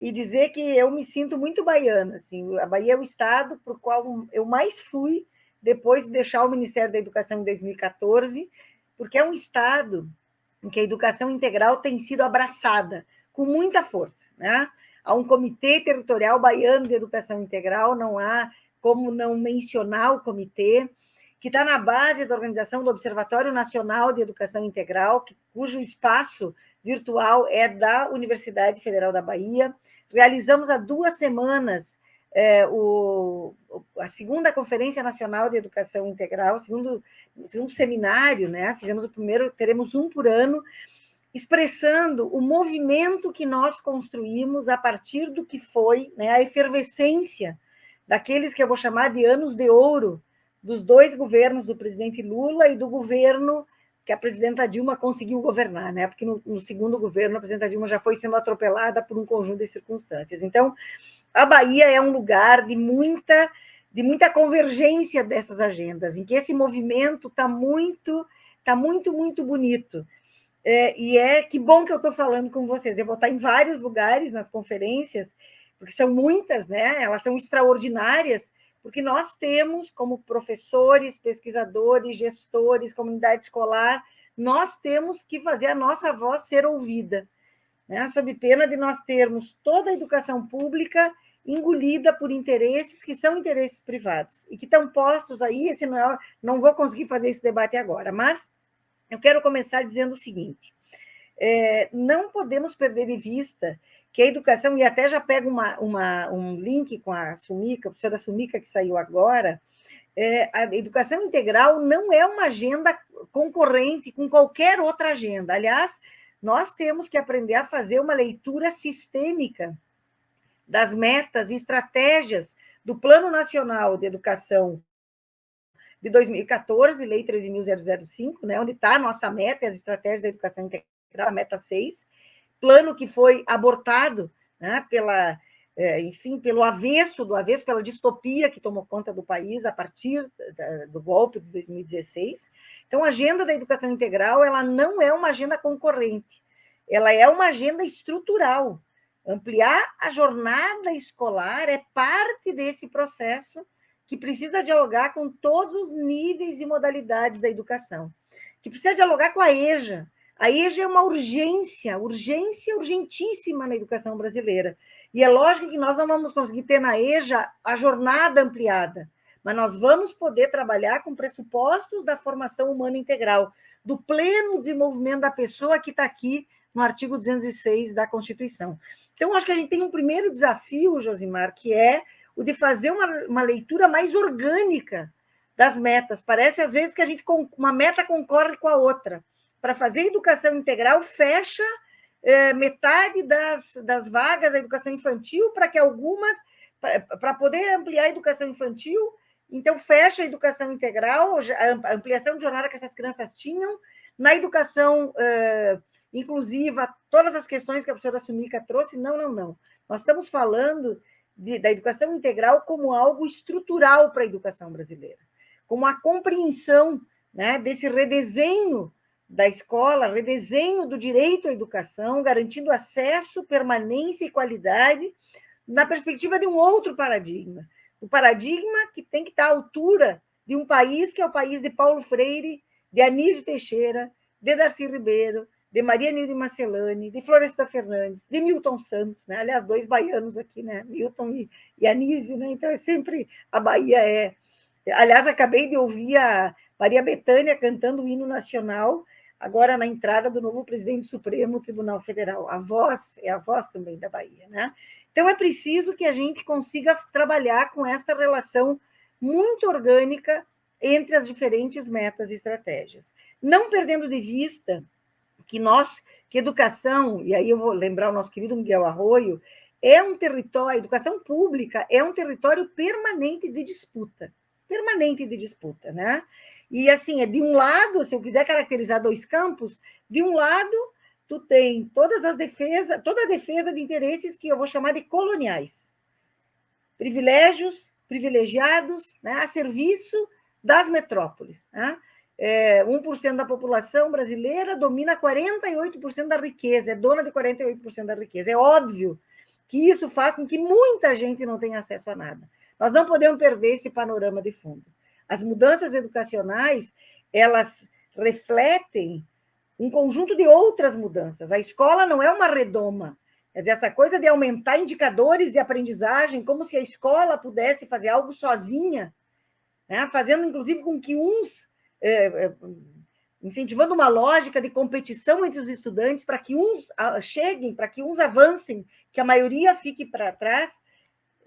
e dizer que eu me sinto muito baiana. Assim, a Bahia é o estado para o qual eu mais fui depois de deixar o Ministério da Educação em 2014, porque é um estado em que a educação integral tem sido abraçada com muita força. Né? Há um Comitê Territorial Baiano de Educação Integral, não há como não mencionar o comitê, que está na base da organização do Observatório Nacional de Educação Integral, cujo espaço virtual é da Universidade Federal da Bahia. Realizamos há 2 semanas a segunda Conferência Nacional de Educação Integral, segundo seminário, né? Fizemos o primeiro, teremos um por ano, expressando o movimento que nós construímos a partir do que foi, né, a efervescência daqueles que eu vou chamar de anos de ouro dos 2 governos do presidente Lula e do governo que a presidenta Dilma conseguiu governar, né? Porque no segundo governo a presidenta Dilma já foi sendo atropelada por um conjunto de circunstâncias. Então, a Bahia é um lugar de muita convergência dessas agendas, em que esse movimento está muito bonito. E que bom que eu estou falando com vocês. Eu vou estar em vários lugares nas conferências, porque são muitas, né? Elas são extraordinárias, porque nós temos, como professores, pesquisadores, gestores, comunidade escolar, nós temos que fazer a nossa voz ser ouvida, né? Sob pena de nós termos toda a educação pública engolida por interesses que são interesses privados e que estão postos aí. Não vou conseguir fazer esse debate agora, mas eu quero começar dizendo o seguinte: não podemos perder de vista que a educação, e até já pego um link com a Sumica, a professora Sumica, que saiu agora, a educação integral não é uma agenda concorrente com qualquer outra agenda. Aliás, nós temos que aprender a fazer uma leitura sistêmica das metas e estratégias do Plano Nacional de Educação de 2014, Lei 13.005, né, onde está a nossa meta e as estratégias da educação integral, a meta 6, plano que foi abortado, né, pelo avesso, pela distopia que tomou conta do país a partir do golpe de 2016. Então, a agenda da educação integral, ela não é uma agenda concorrente, ela é uma agenda estrutural. Ampliar a jornada escolar é parte desse processo que precisa dialogar com todos os níveis e modalidades da educação, que precisa dialogar com a EJA. A EJA é uma urgência urgentíssima na educação brasileira. E é lógico que nós não vamos conseguir ter na EJA a jornada ampliada, mas nós vamos poder trabalhar com pressupostos da formação humana integral, do pleno desenvolvimento da pessoa, que está aqui no artigo 206 da Constituição. Então, acho que a gente tem um primeiro desafio, Josimar, que é o de fazer uma leitura mais orgânica das metas. Parece, às vezes, que uma meta concorre com a outra. Para fazer educação integral, fecha metade das vagas da educação infantil, para poder ampliar a educação infantil, então fecha a educação integral, a ampliação de jornada que essas crianças tinham, na educação inclusiva, todas as questões que a professora Sumica trouxe, não. Nós estamos falando da educação integral como algo estrutural para a educação brasileira, como a compreensão, né, desse redesenho da escola, redesenho do direito à educação, garantindo acesso, permanência e qualidade, na perspectiva de um outro paradigma, o paradigma que tem que estar à altura de um país que é o país de Paulo Freire, de Anísio Teixeira, de Darcy Ribeiro, de Maria Nilde Marcelani, de Florestan Fernandes, de Milton Santos, né? Aliás, 2 baianos aqui, né? Milton e Anísio, né? Então, sempre a Bahia Aliás, acabei de ouvir a Maria Bethânia cantando o hino nacional, agora na entrada do novo presidente do Supremo Tribunal Federal. A voz é a voz também da Bahia, né? Então, é preciso que a gente consiga trabalhar com essa relação muito orgânica entre as diferentes metas e estratégias. Não perdendo de vista que educação, e aí eu vou lembrar o nosso querido Miguel Arroio, a educação pública é um território permanente de disputa, né? E assim, de um lado, se eu quiser caracterizar 2 campos, de um lado, tu tem toda a defesa de interesses que eu vou chamar de coloniais, privilegiados, né, a serviço das metrópoles, né? 1% da população brasileira domina 48% da riqueza, é dona de 48% da riqueza. É óbvio que isso faz com que muita gente não tenha acesso a nada. Nós não podemos perder esse panorama de fundo. As mudanças educacionais, elas refletem um conjunto de outras mudanças. A escola não é uma redoma. Quer dizer, essa coisa de aumentar indicadores de aprendizagem, como se a escola pudesse fazer algo sozinha, né? Fazendo, inclusive, com que uns... incentivando uma lógica de competição entre os estudantes para que uns cheguem, para que uns avancem, que a maioria fique para trás.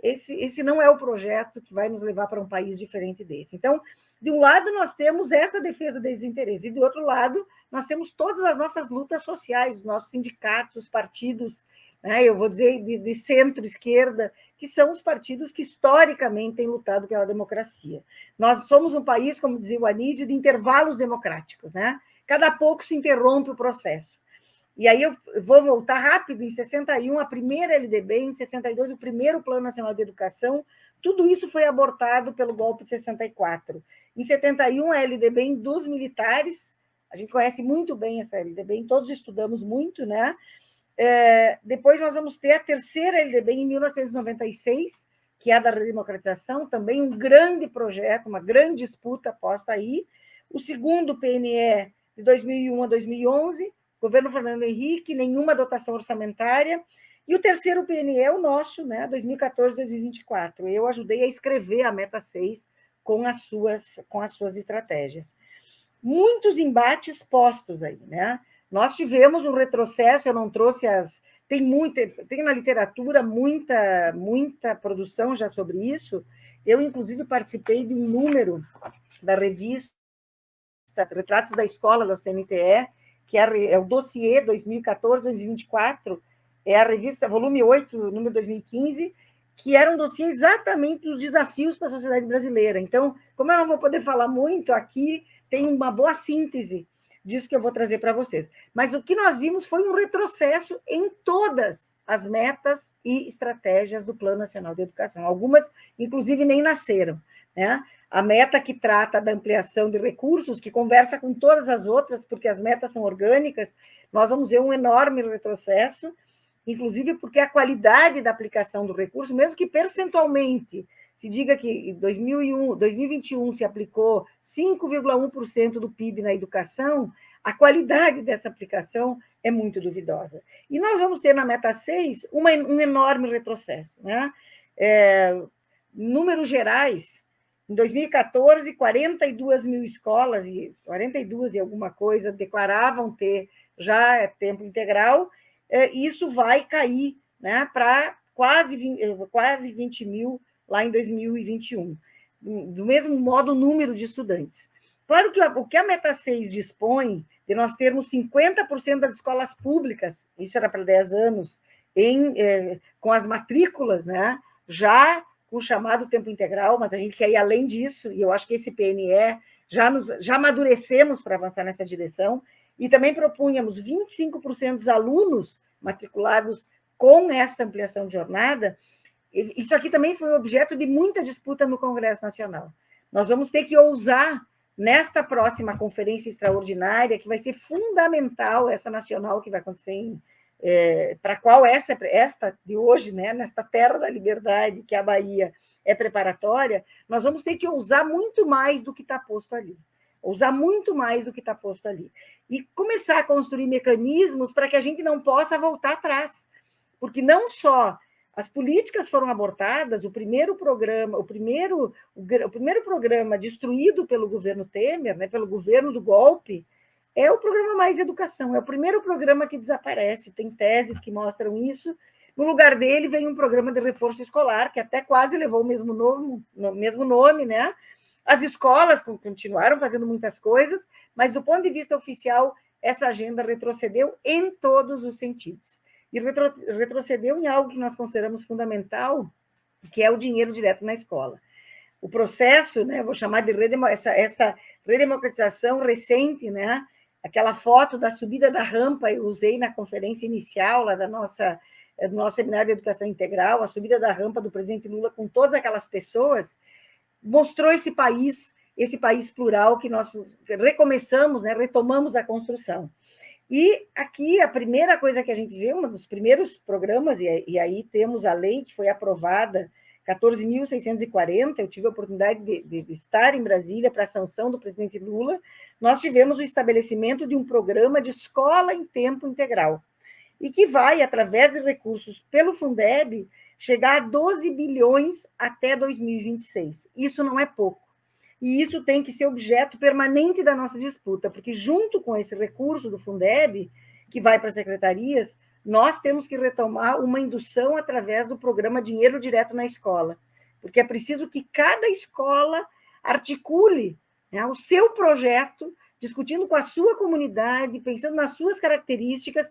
Esse não é o projeto que vai nos levar para um país diferente desse. Então, de um lado, nós temos essa defesa desses interesses, e, do outro lado, nós temos todas as nossas lutas sociais, os nossos sindicatos, os partidos, né, eu vou dizer, de centro-esquerda, que são os partidos que, historicamente, têm lutado pela democracia. Nós somos um país, como dizia o Anísio, de intervalos democráticos, né? Cada pouco se interrompe o processo. E aí eu vou voltar rápido, em 61, a primeira LDB, em 62, o primeiro Plano Nacional de Educação, tudo isso foi abortado pelo golpe de 64. Em 71, a LDB dos militares, a gente conhece muito bem essa LDB, todos estudamos muito, né? Depois nós vamos ter a terceira LDB em 1996, que é a da redemocratização, também um grande projeto, uma grande disputa posta aí. O segundo PNE, de 2001 a 2011, governo Fernando Henrique, nenhuma dotação orçamentária. E o terceiro PNE, o nosso, né, 2014 2024. Eu ajudei a escrever a Meta 6 com as suas estratégias. Muitos embates postos aí, né? Nós tivemos um retrocesso, eu não trouxe as... Tem na literatura muita produção já sobre isso. Eu, inclusive, participei de um número da revista Retratos da Escola, da CNTE, que é o dossiê 2014-2024, é a revista, volume 8, número 2015, que era um dossiê exatamente dos desafios para a sociedade brasileira. Então, como eu não vou poder falar muito, aqui tem uma boa síntese disso que eu vou trazer para vocês. Mas o que nós vimos foi um retrocesso em todas as metas e estratégias do Plano Nacional de Educação. Algumas, inclusive, nem nasceram, né? A meta que trata da ampliação de recursos, que conversa com todas as outras, porque as metas são orgânicas, nós vamos ver um enorme retrocesso, inclusive porque a qualidade da aplicação do recurso, mesmo que percentualmente se diga que em 2021 se aplicou 5,1% do PIB na educação, a qualidade dessa aplicação é muito duvidosa. E nós vamos ter na Meta 6 um enorme retrocesso, né? Números gerais, em 2014, 42 mil escolas, 42 e alguma coisa, declaravam ter já tempo integral, e isso vai cair, né, para quase 20 mil lá em 2021. Do mesmo modo, o número de estudantes. Claro que o que a Meta 6 dispõe de nós termos 50% das escolas públicas, isso era para 10 anos, com as matrículas, né, já com o chamado tempo integral, mas a gente quer ir além disso, e eu acho que esse PNE já amadurecemos para avançar nessa direção, e também propunhamos 25% dos alunos matriculados com essa ampliação de jornada. Isso aqui também foi objeto de muita disputa no Congresso Nacional. Nós vamos ter que ousar, nesta próxima conferência extraordinária, que vai ser fundamental, essa nacional que vai acontecer para a qual esta de hoje, né, nesta terra da liberdade, que é a Bahia, é preparatória, nós vamos ter que ousar muito mais do que está posto ali. Ousar muito mais do que está posto ali. E começar a construir mecanismos para que a gente não possa voltar atrás. Porque não só as políticas foram abortadas, o primeiro programa destruído pelo governo Temer, né, pelo governo do golpe, é o programa Mais Educação, é o primeiro programa que desaparece, tem teses que mostram isso. No lugar dele vem um programa de reforço escolar, que até quase levou o mesmo nome, né? As escolas continuaram fazendo muitas coisas, mas do ponto de vista oficial, essa agenda retrocedeu em todos os sentidos. E retrocedeu em algo que nós consideramos fundamental, que é o dinheiro direto na escola. O processo, né, vou chamar de essa redemocratização recente, né, aquela foto da subida da rampa, eu usei na conferência inicial lá do nosso seminário de educação integral, a subida da rampa do presidente Lula com todas aquelas pessoas, mostrou esse país plural que nós recomeçamos, né, retomamos a construção. E aqui a primeira coisa que a gente vê, um dos primeiros programas, e aí temos a lei que foi aprovada, 14.640, eu tive a oportunidade de estar em Brasília para a sanção do presidente Lula, nós tivemos o estabelecimento de um programa de escola em tempo integral, e que vai, através de recursos pelo Fundeb, chegar a 12 bilhões até 2026. Isso não é pouco. E isso tem que ser objeto permanente da nossa disputa, porque junto com esse recurso do Fundeb, que vai para as secretarias, nós temos que retomar uma indução através do programa Dinheiro Direto na Escola, porque é preciso que cada escola articule, né, o seu projeto, discutindo com a sua comunidade, pensando nas suas características,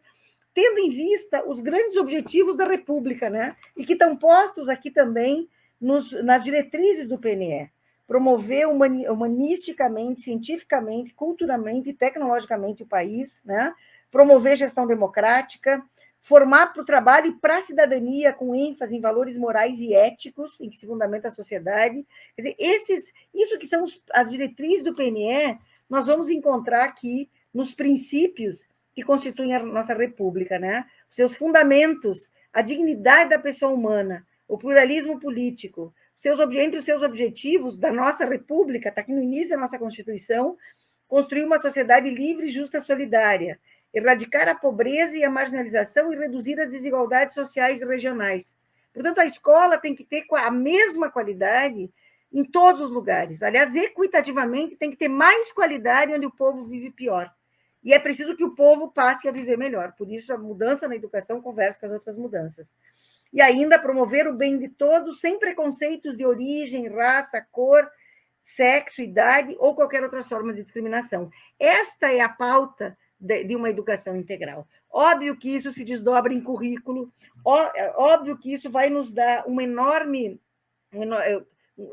tendo em vista os grandes objetivos da República, né, e que estão postos aqui também nas diretrizes do PNE. Promover humanisticamente, cientificamente, culturalmente e tecnologicamente o país, né? Promover gestão democrática, formar para o trabalho e para a cidadania com ênfase em valores morais e éticos em que se fundamenta a sociedade. Quer dizer, isso que são as diretrizes do PNE, nós vamos encontrar aqui nos princípios que constituem a nossa república, né? Os seus fundamentos, a dignidade da pessoa humana, o pluralismo político, entre os seus objetivos da nossa república, está aqui no início da nossa Constituição, construir uma sociedade livre, justa e solidária, erradicar a pobreza e a marginalização e reduzir as desigualdades sociais e regionais. Portanto, a escola tem que ter a mesma qualidade em todos os lugares. Aliás, equitativamente, tem que ter mais qualidade onde o povo vive pior. E é preciso que o povo passe a viver melhor. Por isso, a mudança na educação conversa com as outras mudanças. E ainda promover o bem de todos, sem preconceitos de origem, raça, cor, sexo, idade ou qualquer outra forma de discriminação. Esta é a pauta de uma educação integral. Óbvio que isso se desdobra em currículo, óbvio que isso vai nos dar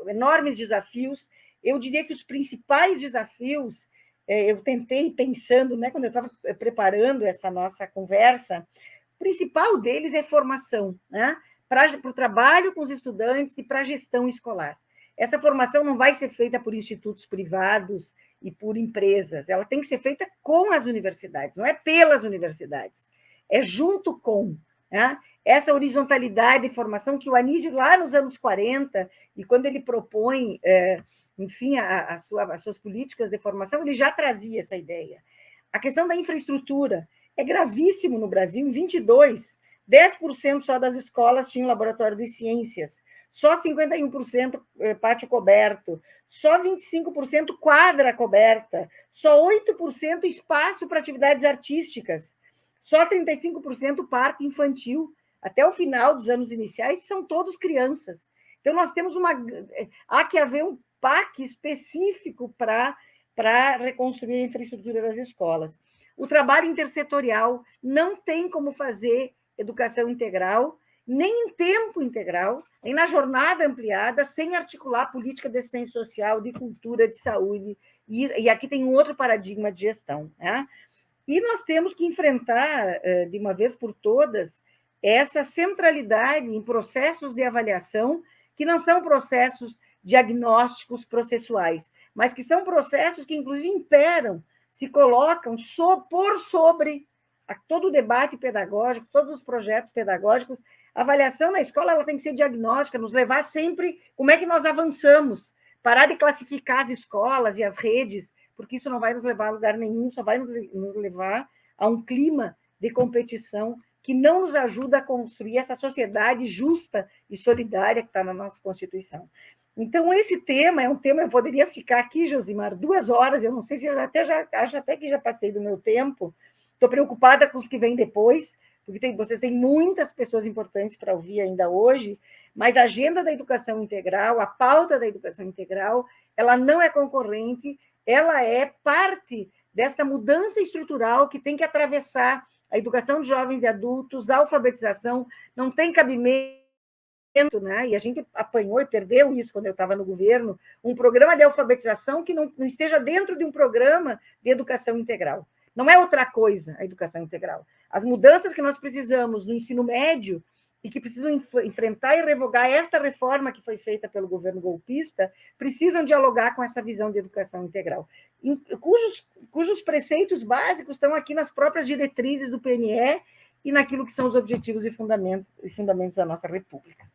enormes desafios. Eu diria que os principais desafios, eu tentei pensando, né, quando eu estava preparando essa nossa conversa, o principal deles é formação, né, para o trabalho com os estudantes e para a gestão escolar. Essa formação não vai ser feita por institutos privados e por empresas, ela tem que ser feita com as universidades, não é pelas universidades, é junto com, né? Essa horizontalidade de formação que o Anísio, lá nos anos 40, e quando ele propõe, enfim, as suas políticas de formação, ele já trazia essa ideia. A questão da infraestrutura é gravíssimo no Brasil. Em 22, 10% só das escolas tinham laboratório de ciências, só 51% pátio coberto, só 25% quadra coberta, só 8% espaço para atividades artísticas, só 35% parque infantil. Até o final dos anos iniciais, são todos crianças. Então, nós temos há que haver um PAC específico para reconstruir a infraestrutura das escolas. O trabalho intersetorial, não tem como fazer educação integral, nem em tempo integral, nem na jornada ampliada, sem articular política de assistência social, de cultura, de saúde, e aqui tem um outro paradigma de gestão, né? E nós temos que enfrentar, de uma vez por todas, essa centralidade em processos de avaliação, que não são processos diagnósticos processuais, mas que são processos que, inclusive, imperam, se colocam por sobre todo o debate pedagógico, todos os projetos pedagógicos. A avaliação na escola ela tem que ser diagnóstica, nos levar sempre como é que nós avançamos, parar de classificar as escolas e as redes, porque isso não vai nos levar a lugar nenhum, só vai nos levar a um clima de competição que não nos ajuda a construir essa sociedade justa e solidária que está na nossa Constituição. Então, esse tema é um tema, eu poderia ficar aqui, Josimar, 2 horas, eu não sei se eu acho até que já passei do meu tempo, estou preocupada com os que vêm depois, porque vocês têm muitas pessoas importantes para ouvir ainda hoje, mas a agenda da educação integral, a pauta da educação integral, ela não é concorrente, ela é parte dessa mudança estrutural que tem que atravessar a educação de jovens e adultos, a alfabetização, não tem cabimento, né? E a gente apanhou e perdeu isso quando eu estava no governo, um programa de alfabetização que não esteja dentro de um programa de educação integral. Não é outra coisa a educação integral. As mudanças que nós precisamos no ensino médio e que precisam enfrentar e revogar esta reforma que foi feita pelo governo golpista, precisam dialogar com essa visão de educação integral, cujos preceitos básicos estão aqui nas próprias diretrizes do PNE e naquilo que são os objetivos e fundamentos da nossa República.